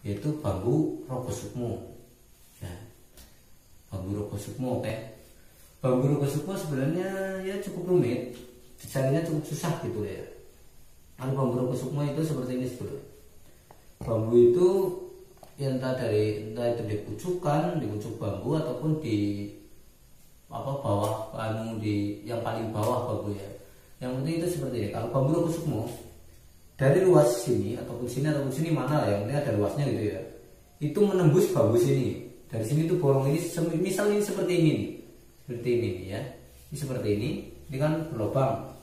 yaitu bambu rogosukmo. Ya, bambu rogosukmo. Oke. Bambu rogosukmo sebenarnya ya cukup rumit, dicarinya cukup susah gitu ya. Kalau bambu rogosukmo itu seperti ini sebetulnya. Bambu itu ya entah itu di pucukan, di pucuk bambu ataupun di bawah di yang paling bawah bambu ya. Yang penting itu seperti ini. Kalau bambu rogosukmo dari luas sini ataupun sini mana lah, yang penting ada luasnya gitu ya. Itu menembus bambu sini. Dari sini tuh bolong ini, misal ini seperti ini nih. Seperti ini nih ya. Ini seperti ini. Ini kan berlubang.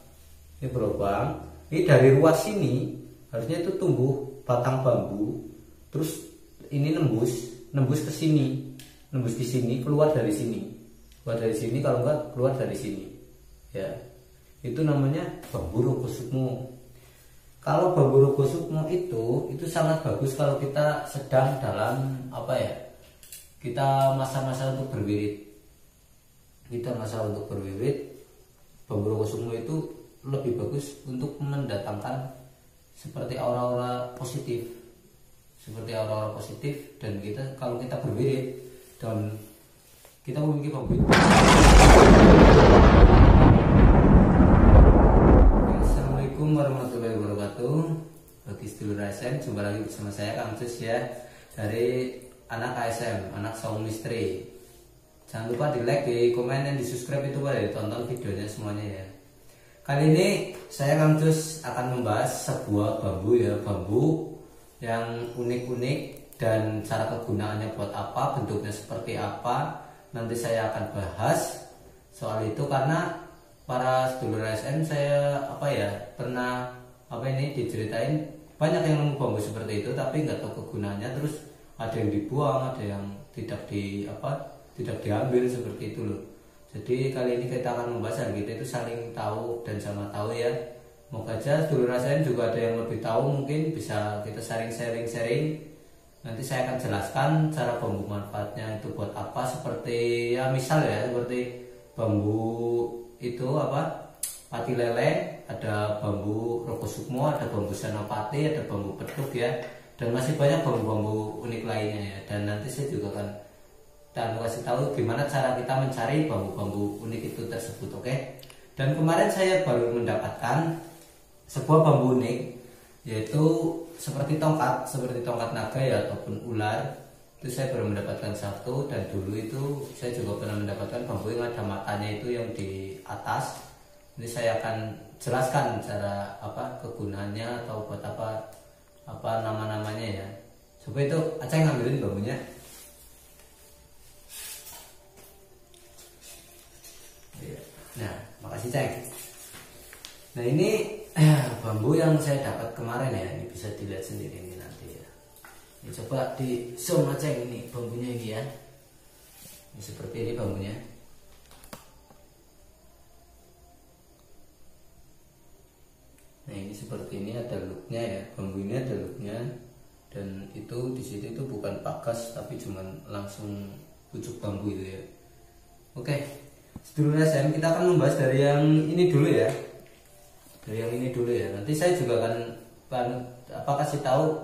Ini berlubang. Ini dari luas sini harusnya itu tumbuh batang bambu. Terus ini nembus ke sini. Nembus ke sini, keluar dari sini. Keluar dari sini, kalau enggak keluar dari sini. Ya. Itu namanya bambu rogosukmo. Kalau bambu rogosukmo itu sangat bagus kalau kita sedang dalam kita masa-masa untuk berwirid. Bambu rogosukmo itu lebih bagus untuk mendatangkan seperti aura-aura positif. Dan kalau kita berwirid dan kita memiliki bambu itu. Assalamualaikum warahmatullahi wabarakatuh. Bagi sedulur ASM, jumpa lagi bersama saya Kang Jus ya, dari anak ASM, anak Saung Misteri. Jangan lupa di like, di komen, dan di subscribe itu pada ditonton videonya semuanya ya. Kali ini saya Kang Jus akan membahas sebuah bambu ya, bambu yang unik-unik dan cara kegunaannya buat apa, bentuknya seperti apa. Nanti saya akan bahas soal itu karena para sedulur ASM saya pernah diceritain banyak yang nemu bambu seperti itu tapi nggak tahu kegunaannya, terus ada yang dibuang, ada yang tidak diambil seperti itu loh. Jadi kali ini kita akan membahas hal kita itu saling tahu dan sama tahu ya. Moga aja sedulur ASM juga ada yang lebih tahu, mungkin bisa kita sharing. Nanti saya akan jelaskan cara bambu manfaatnya itu buat apa, seperti ya misal ya seperti bambu itu pati lele, ada bambu rogosukmo, ada bambu senopati, ada bambu peduk ya, dan masih banyak bambu-bambu unik lainnya ya. Dan nanti saya juga akan kasih tahu gimana cara kita mencari bambu-bambu unik itu tersebut, oke? Dan kemarin saya baru mendapatkan sebuah bambu unik, yaitu seperti tongkat naga ya ataupun ular. Itu saya baru mendapatkan satu, dan dulu itu saya juga pernah mendapatkan bambu yang ada matanya itu yang di atas. Ini saya akan jelaskan cara kegunaannya atau buat apa nama-namanya ya. Coba itu Aceh ngambilin bambunya. Nah, makasih Ceng. Nah ini bambu yang saya dapat kemarin ya, ini bisa dilihat sendiri ini nanti ya. Ini coba di zoom aja ini bambunya ini ya. Ini seperti ini bambunya. Nah ini seperti ini, ada looknya ya, bambu ini ada looknya, dan itu di situ itu bukan pakas tapi cuman langsung pucuk bambu itu ya. Oke, sedulur ASM, kita akan membahas dari yang ini dulu ya. Nanti saya juga akan kasih tahu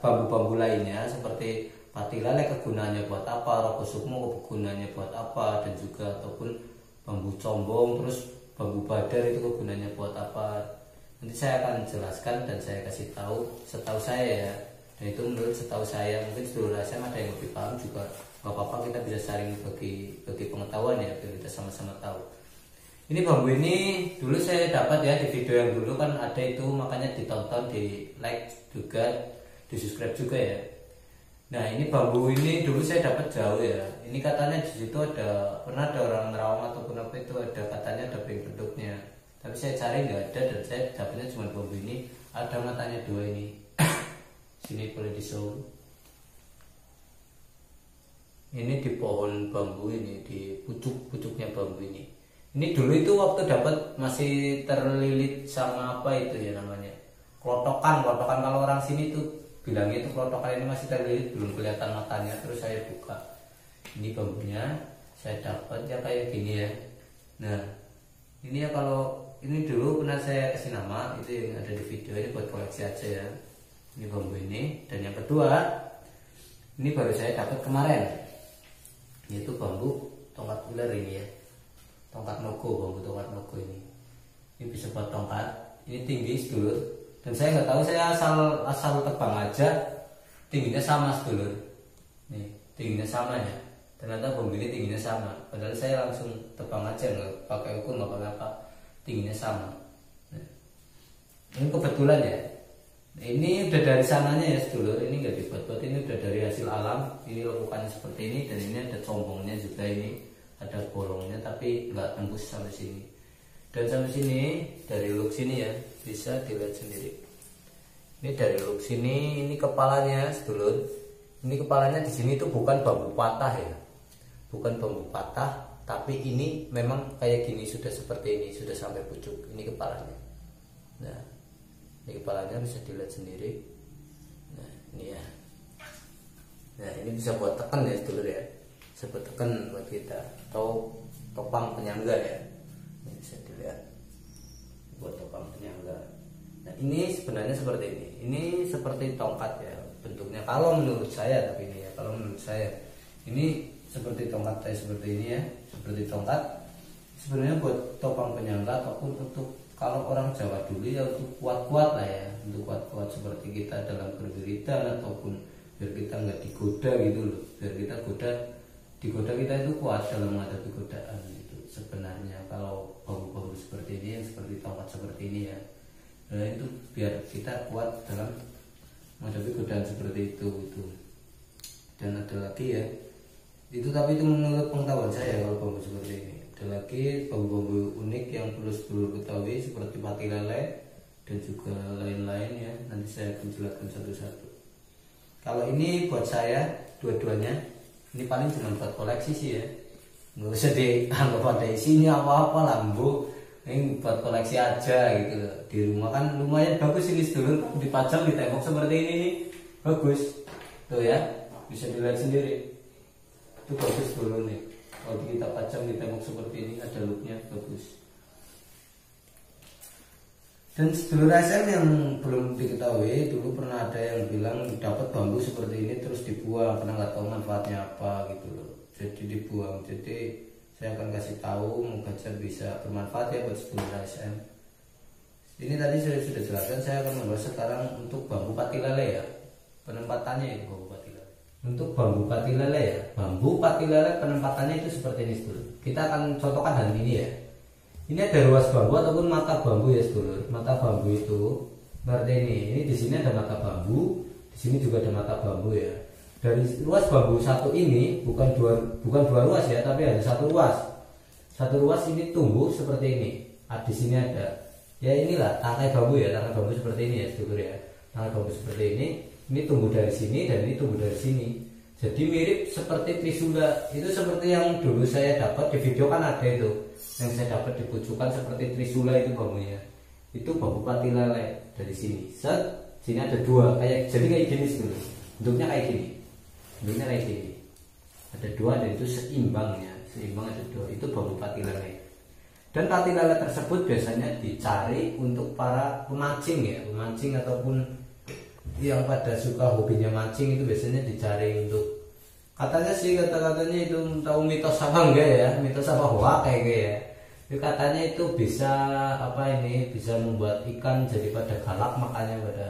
bambu-bambu lainnya seperti pati lele kegunaannya buat apa, rogosukmo kegunaannya buat apa, dan juga ataupun bambu combong, terus bambu badar itu kegunaannya buat apa. Nanti saya akan jelaskan dan saya kasih tahu setahu saya ya. Dan itu menurut setahu saya, mungkin sedulur ASM ada yang lebih paham juga, gak apa-apa, kita bisa saling bagi pengetahuan ya, biar kita sama-sama tahu. Ini bambu ini dulu saya dapat ya di video yang dulu kan ada itu, makanya ditonton, di like juga, di subscribe juga ya. Nah ini bambu ini dulu saya dapat jauh ya. Ini katanya di situ pernah ada orang nerawang ataupun apa itu, katanya ada bentuknya. Tapi saya cari nggak ada, dan saya dapatnya cuma bambu ini, ada matanya dua ini. Sini boleh di zoom. Ini di pohon bambu ini, di pucuknya bambu ini. Ini dulu itu waktu dapat masih terlilit sama apa itu ya namanya, klotokan. Kalau orang sini tuh bilangnya itu klotokan, ini masih terlilit, belum kelihatan matanya. Terus saya buka, ini bambunya saya dapat ya kayak gini ya. Nah ini ya, kalau ini dulu pernah saya kasih nama itu yang ada di video ini buat koleksi aja ya. Ini bambu ini, dan yang kedua, ini baru saya dapat kemarin, yaitu bambu tongkat ular ini ya, tongkat nogo, bambu tongkat nogo ini bisa buat tongkat, ini tinggi sedulur, dan saya nggak tahu, saya asal tebang aja, tingginya sama sedulur, nih tingginya sama ya, ternyata bambu ini tingginya sama, padahal saya langsung tebang aja, nggak pakai ukur, nggak pakai apa, tingginya sama. Nah, ini kebetulan ya. Ini udah dari sananya ya sedulur, ini nggak dibuat-buat, ini udah dari hasil alam. Ini lekukannya seperti ini, dan ini ada combongnya juga, ini ada bolongnya tapi nggak tembus sampai sini. Dan sampai sini dari look sini ya, bisa dilihat sendiri. Ini dari look sini, ini kepalanya sedulur. Ini kepalanya di sini itu bukan bambu patah ya, bukan bambu patah, tapi ini memang kayak gini, sudah seperti ini, sudah sampai pucuk. Ini kepalanya. Nah, ini kepalanya bisa dilihat sendiri. Nah ini ya, nah ini bisa buat tekan ya sedulur ya, bisa buat tekan buat kita, atau topang penyangga ya, ini bisa dilihat buat topang penyangga. Nah ini sebenarnya seperti ini seperti tongkat ya bentuknya, kalau menurut saya, tapi ini ya, kalau menurut saya ini seperti tongkat kayak seperti ini ya, seperti tongkat. Sebenarnya buat topang penyangga ataupun untuk, kalau orang Jawa dulu ya, untuk kuat-kuat lah ya, untuk kuat-kuat seperti kita dalam berwiridan, ataupun biar kita nggak digoda gitu loh, biar kita digoda kita itu kuat dalam menghadapi godaan gitu. Sebenarnya kalau bambu-bambu seperti ini, yang seperti tongkat seperti ini ya, nah itu biar kita kuat dalam menghadapi godaan seperti itu. Dan ada lagi ya, itu tapi itu menurut pengetahuan saya, kalau bambu seperti ini. Ada lagi bambu-bambu unik yang perlu sedulur ketahui seperti pati lele dan juga lain-lain ya, nanti saya akan jelaskan satu-satu. Kalau ini buat saya dua-duanya ini paling cuma buat koleksi sih ya, nggak usah dianggap ada isinya apa-apa lah bu, ini buat koleksi aja gitu. Di rumah kan lumayan bagus ini sedulur, dipajang di tembok seperti ini nih, bagus tuh ya, bisa dilihat sendiri, itu bagus dulu nih. Kalau kita pajang di tembok seperti ini, ada looknya bagus. Dan sedulur SM yang belum diketahui, dulu pernah ada yang bilang dapat bambu seperti ini terus dibuang karena nggak tahu manfaatnya apa gitu loh, jadi dibuang. Jadi saya akan kasih tahu, moga aja bisa bermanfaat ya buat sedulur SM. Ini tadi saya sudah jelaskan, saya akan membahas sekarang untuk bambu pati lele ya, penempatannya itu bambu pati lele. Untuk bambu pati lele ya, bambu pati lele penempatannya itu seperti ini sedulur. Kita akan contohkan hari ini ya. Ini ada ruas bambu ataupun mata bambu ya sedulur. Mata bambu itu berarti ini di sini ada mata bambu, di sini juga ada mata bambu ya. Dari ruas bambu satu ini bukan dua ruas ya, tapi ada satu ruas. Satu ruas ini tumbuh seperti ini. Di sini ada. Ya inilah tangkai bambu ya, tangkai bambu seperti ini ya sedulur ya. Tangkai bambu seperti ini tumbuh dari sini dan ini tumbuh dari sini. Jadi mirip seperti trisula. Itu seperti yang dulu saya dapat di video kan ada itu. Yang saya dapat di pucukan seperti trisula itu bambunya. Itu bambu pati lele dari sini. Sini ada dua, jadi kayak gini sedulur. Bentuknya kayak gini. Bentuknya kayak gini. Ada dua dan itu seimbangnya. Seimbang ada dua. Itu bambu pati lele. Dan pati lele tersebut biasanya dicari untuk para pemancing ya, pemancing ataupun yang pada suka hobinya mancing, itu biasanya dicari untuk, katanya sih kata-katanya itu, tahu mitos apa enggak ya, mitos apa hoax kayak ya. Itu katanya itu bisa bisa membuat ikan jadi pada galak, makanya pada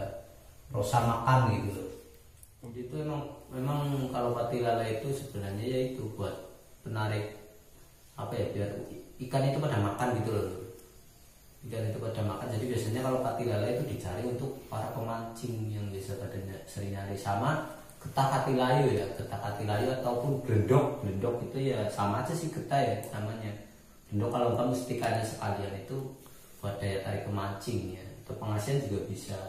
rosa makan gitu loh. Itu memang kalau pati lele itu sebenarnya ya itu buat penarik biar ikan itu pada makan gitu loh. Ikan itu pada makan, jadi biasanya kalau pati lele itu dicari untuk para pemancing yang biasa pada sering nyari, sama getah katilayu ya, getah katilayu ataupun glendok itu ya sama aja sih getah ya namanya. Glendok kalau enggak mustikanya sekalian itu buat daya tarik pemancing ya, untuk pengasian juga bisa.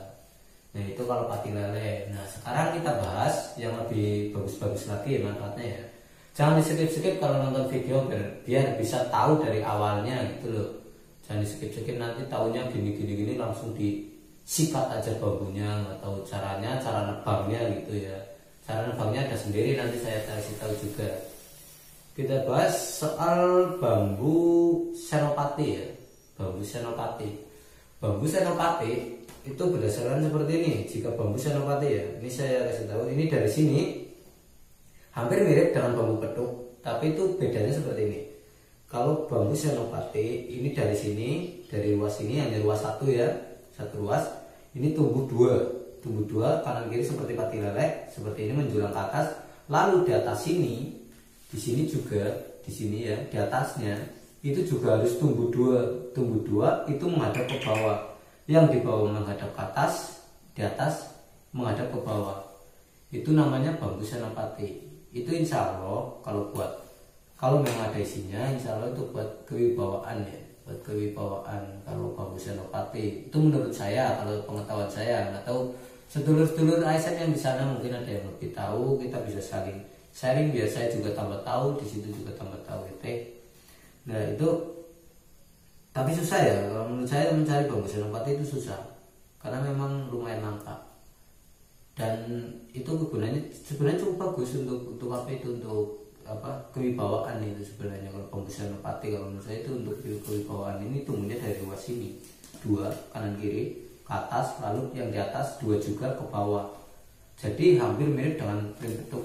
Nah itu kalau pati lele. Nah sekarang kita bahas yang lebih bagus-bagus lagi ya manfaatnya ya. Jangan di skip-skip kalau nonton video biar bisa tahu dari awalnya gitu loh. Jangan di skip-skip, nanti taunya gini langsung disikat aja bambunya, nggak tahu caranya, cara nebangnya gitu ya. Cara nebangnya ada sendiri, nanti saya kasih tahu juga. Kita bahas soal bambu senopati ya. Bambu senopati itu berdasarkan seperti ini. Jika bambu senopati ya, ini saya kasih tahu, ini dari sini hampir mirip dengan bambu petuk, tapi itu bedanya seperti ini. Kalau bambu senopati ini dari sini, dari ruas ini hanya ruas satu ya, satu ruas. Ini tumbuh dua kanan kiri seperti pati lelek, seperti ini menjulang ke atas. Lalu di atas sini, di sini juga, di sini ya, di atasnya itu juga harus tumbuh dua itu menghadap ke bawah. Yang di bawah menghadap ke atas, di atas menghadap ke bawah. Itu namanya bambu senopati. Itu insya Allah kalau memang ada isinya, insya Allah itu buat kewibawaan ya, buat kewibawaan. Kalau bambu senopati itu menurut saya, kalau pengetahuan saya, nggak tahu sedulur-sedulur ASN yang di sana mungkin ada yang lebih tahu, kita bisa saling sharing biar saya juga tambah tahu, di situ juga tambah tahu gitu. Nah itu, tapi susah ya, kalau menurut saya mencari bambu senopati itu susah, karena memang lumayan langka. Dan itu gunanya sebenarnya cukup bagus untuk apa itu, untuk apa, kewibawaan itu sebenarnya. Kalau bambu senopati kalau menurut saya itu untuk kewibawaan. Ini tumbuhnya dari luas sini, dua kanan kiri ke atas, lalu yang di atas dua juga ke bawah. Jadi hampir mirip dengan pring petuk.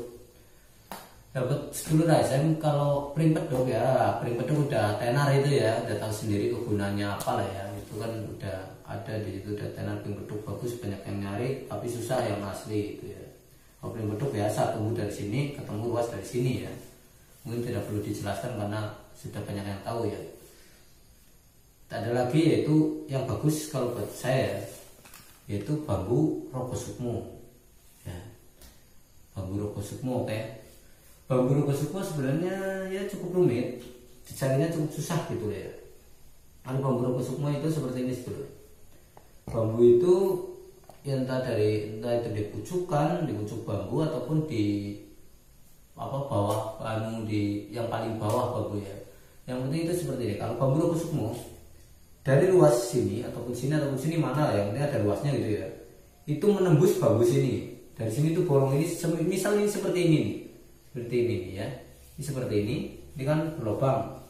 Dapat sedulur ASN kalau pring petuk ya, pring petuk udah tenar itu ya, udah tahu sendiri kegunaannya apa lah ya. Itu kan udah ada di situ, udah tenar pring petuk bagus, banyak yang nyari, tapi susah yang asli itu ya. Kalau pring petuk biasa tumbuh dari sini, ketemu luas dari sini ya. Mungkin tidak perlu dijelaskan karena sudah banyak yang tahu ya. Tak ada lagi yaitu yang bagus kalau buat saya, yaitu bambu rokosukmo ya. Bambu rokosukmo, oke. Bambu rokosukmo sebenarnya ya cukup rumit, dicarinya cukup susah gitu ya. Kalau bambu rokosukmo itu seperti ini sebetulnya. Bambu itu ya entah itu di pucuk bambu ataupun di apa bawah di yang paling bawah bambu ya. Yang penting itu seperti ini. Kalau bambu rokosukmo dari luas sini ataupun sini mana lah, yang penting ada luasnya gitu ya. Itu menembus bambu sini. Dari sini tuh bolong ini, misal ini seperti ini nih. Seperti ini nih ya. Ini seperti ini. Ini kan berlubang.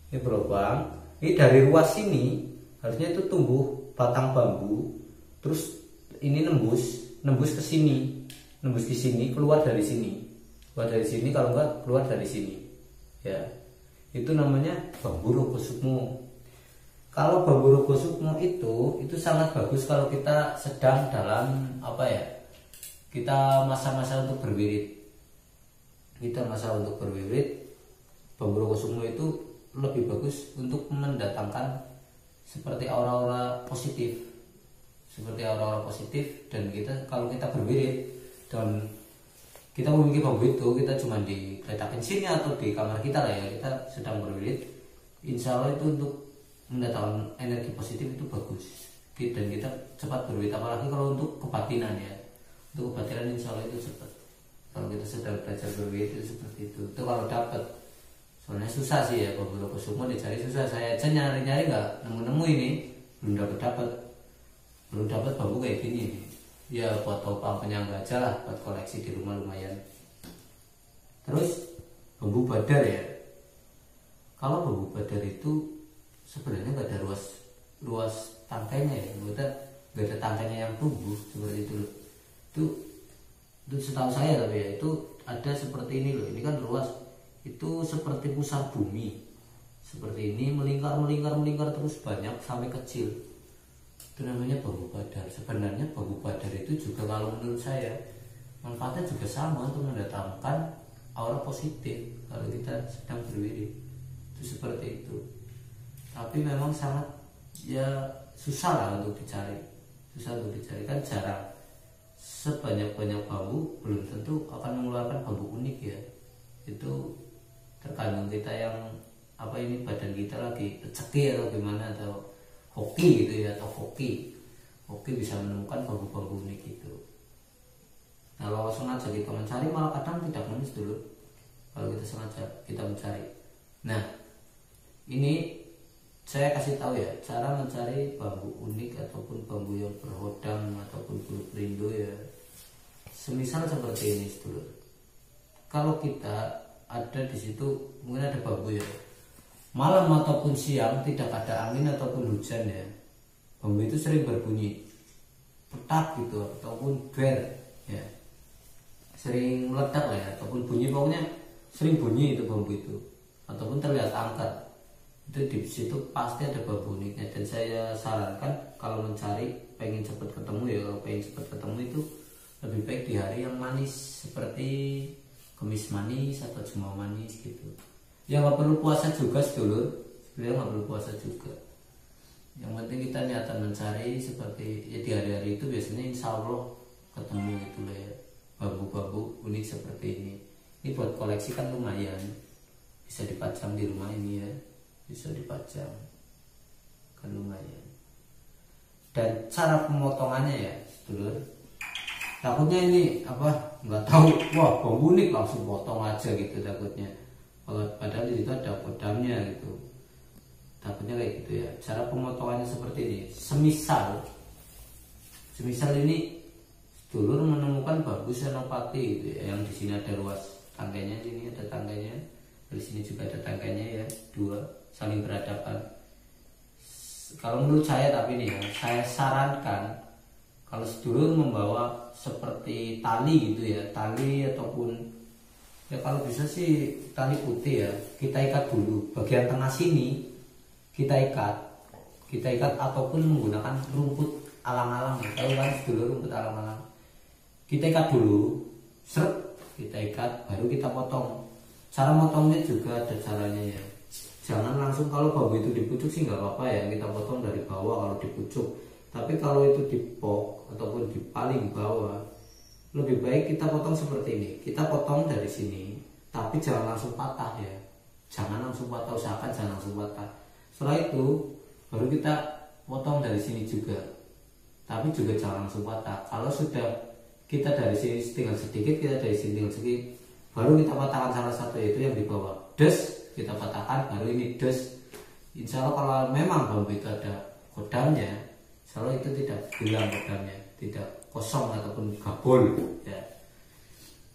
Ini berlubang. Ini dari luas sini harusnya itu tumbuh batang bambu. Terus ini nembus ke sini. Nembus ke sini, keluar dari sini. Keluar dari sini, kalau enggak keluar dari sini. Ya. Itu namanya bambu rokosukmo. Kalau bambu rokosukmo itu sangat bagus kalau kita sedang dalam apa ya, kita masa-masa untuk berwirid. Bambu rokosukmo itu lebih bagus untuk mendatangkan seperti aura-aura positif, dan kita kalau kita berwirid dan kita memiliki bambu itu, kita cuma diletakkan sini atau di kamar kita lah ya, kita sedang berwirid, insya Allah itu untuk mendatangkan energi positif itu bagus, dan kita cepat berwirid. Apalagi kalau untuk kebatinan ya, untuk kebatinan insya Allah itu cepat. Kalau kita sedang belajar berwirid itu seperti itu kalau dapat. Soalnya susah sih ya, bambu rokosukmo dicari susah. Saya aja nyari-nyari nggak nemu ini, belum dapat bambu kayak gini nih. Ya buat topang penyangga aja lah, buat koleksi di rumah lumayan. Terus bambu badar ya. Kalau bambu badar itu sebenarnya nggak ada luas tangkainya ya, nggak ada tangkainya yang tumbuh seperti itu. Itu setahu saya, tapi ya itu ada seperti ini loh. Ini kan luas, itu seperti pusar bumi, seperti ini melingkar terus banyak sampai kecil. Itu namanya bambu badar. Sebenarnya bambu badar itu juga kalau menurut saya manfaatnya juga sama untuk mendatangkan aura positif kalau kita sedang berwirid. Itu seperti itu. Tapi memang sangat ya susah lah untuk dicari. Kan jarang. Sebanyak-banyak bambu belum tentu akan mengeluarkan bambu unik ya. Itu tergantung kita yang apa ini, badan kita lagi rezeki atau gimana, atau hoki gitu ya, atau hoki bisa menemukan bambu-bambu unik itu. Nah kalau sengaja kita mencari malah kadang tidak menulis dulu kalau kita sengaja kita mencari. Nah ini saya kasih tahu ya cara mencari bambu unik ataupun bambu yang berhodang ataupun bulu perindu ya. Semisal seperti ini dulu. Kalau kita ada di situ mungkin ada bambu ya, malam ataupun siang tidak ada angin ataupun hujan ya, bambu itu sering berbunyi. petak gitu ataupun ber ya, sering meledak lah ya, ataupun bunyi, pokoknya sering bunyi itu bambu itu, ataupun terlihat angker, itu di situ pasti ada bambu uniknya. Dan saya sarankan kalau mencari pengen cepat ketemu ya, kalau pengen cepat ketemu itu lebih baik di hari yang manis seperti Kamis manis atau Jumat manis gitu. Ya nggak perlu puasa juga sedulur, sebenarnya nggak perlu puasa juga. Yang penting kita niatan mencari seperti ya, di hari-hari itu biasanya insya Allah ketemu gitu loh ya, bambu-bambu unik seperti ini. Ini buat koleksi kan lumayan, bisa dipajang di rumah ini ya, bisa dipajang kan lumayan. Dan cara pemotongannya ya sedulur, takutnya ini apa nggak tahu, wah bambu unik langsung potong aja gitu takutnya, padahal di situ ada kodamnya gitu, takutnya kayak gitu ya. Cara pemotongannya seperti ini, semisal ini sedulur menemukan bambu senopati gitu ya, yang di sini ada ruas tangkainya, sini ada tangkainya, di sini juga ada tangkainya ya, dua saling berhadapan. Kalau menurut saya tapi nih ya, saya sarankan kalau sedulur membawa seperti tali gitu ya, tali ataupun ya kalau bisa sih tali putih ya, kita ikat dulu bagian tengah sini, kita ikat ataupun menggunakan rumput alang-alang, tahu kan sedulur rumput alang-alang, kita ikat dulu, seret, kita ikat baru kita potong. Cara motongnya juga ada caranya ya, jangan langsung, kalau bambu itu di pucuk sih nggak apa-apa ya, kita potong dari bawah kalau di pucuk. Tapi kalau itu di pok ataupun di paling bawah, lebih baik kita potong seperti ini. Kita potong dari sini, tapi jangan langsung patah ya, jangan langsung patah, usahakan jangan langsung patah. Setelah itu baru kita potong dari sini juga, tapi juga jangan langsung patah. Kalau sudah kita dari sini tinggal sedikit, kita dari sini tinggal sedikit, baru kita patahkan salah satu, yaitu yang di bawah, des kita patahkan, baru ini des. Insya Allah kalau memang bambu itu ada kodamnya, insya Allah itu tidak hilang kodamnya, tidak kosong ataupun gabol ya.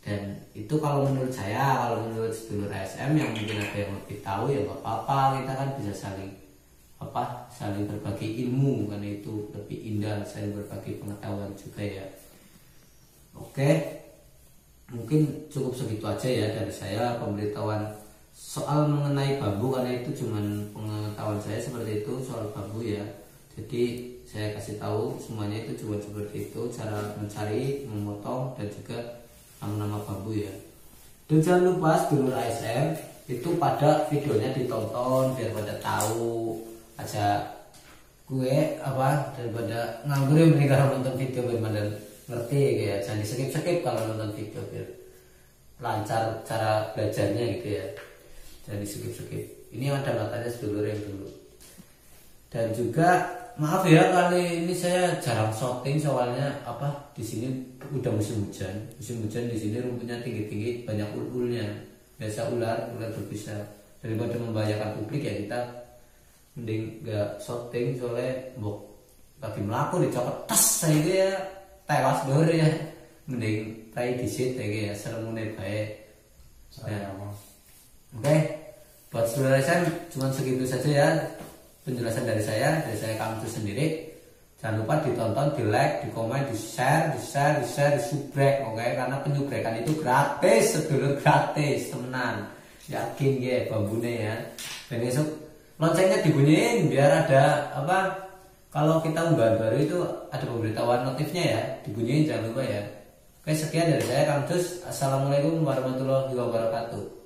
Dan itu kalau menurut saya, kalau menurut sedulur ASM yang mungkin ada yang lebih tahu ya nggak apa-apa, kita kan bisa saling berbagi ilmu, karena itu lebih indah, saling berbagi pengetahuan juga ya. Oke, mungkin cukup segitu aja ya dari saya pemberitahuan soal mengenai bambu, karena itu cuman pengetahuan saya seperti itu soal bambu ya. Jadi saya kasih tahu semuanya itu cuma seperti itu, cara mencari, memotong, dan juga nama-nama bambu ya. Dan jangan lupa sedulur ASM itu pada videonya ditonton biar pada tahu aja gue apa, daripada nganggur nih kalau nonton video biar pada ngerti ya. Jangan di skip kalau nonton video biar lancar cara belajarnya gitu ya. Jangan di skip. Ini ada matanya sedulur yang dulu. Dan juga maaf ya, kali ini saya jarang syuting soalnya apa, di sini udah musim hujan. Musim hujan di sini rumputnya tinggi-tinggi, banyak ululnya. Biasa ular berbisa. Daripada membahayakan publik ya kita mending gak syuting, soalnya mbok lagi melaku dicopot tas saya ya tewas dulu ya. Mending tai disit ya seremune baik. Oke, buat saudara saya cuma segitu saja ya penjelasan dari saya kamu itu sendiri. Jangan lupa ditonton, di like, di komen, di share, di subrek, oke? Karena penyubrekan itu gratis, sedulur, gratis, temenan. Yakin ya bambune ya. Dan besok loncengnya dibunyiin biar ada apa? Kalau kita unggah baru itu ada pemberitahuan notifnya ya, dibunyiin jangan lupa ya. Oke, sekian dari saya Kang Dus. Assalamualaikum warahmatullahi wabarakatuh.